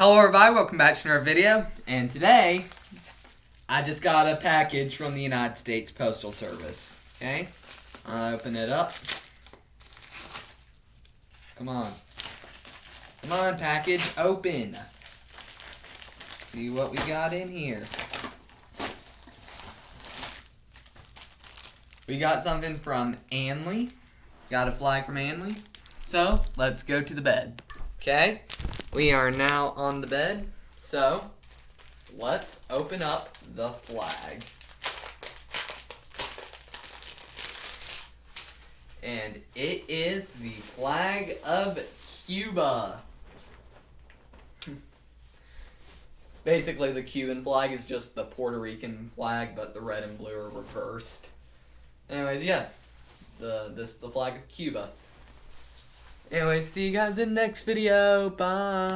Hello everybody, welcome back to another video, and today I just got a package from the United States Postal Service. Okay, I'll open it up. Come on, package open. See what we got in here. We got something from Anley. Got a flag from Anley. So let's go to the bed. Okay. We are now on the bed, so let's open up the flag. And it is the flag of Cuba. Basically, the Cuban flag is just the Puerto Rican flag, but the red and blue are reversed. Anyways, yeah, this is the flag of Cuba. Anyway, see you guys in the next video. Bye.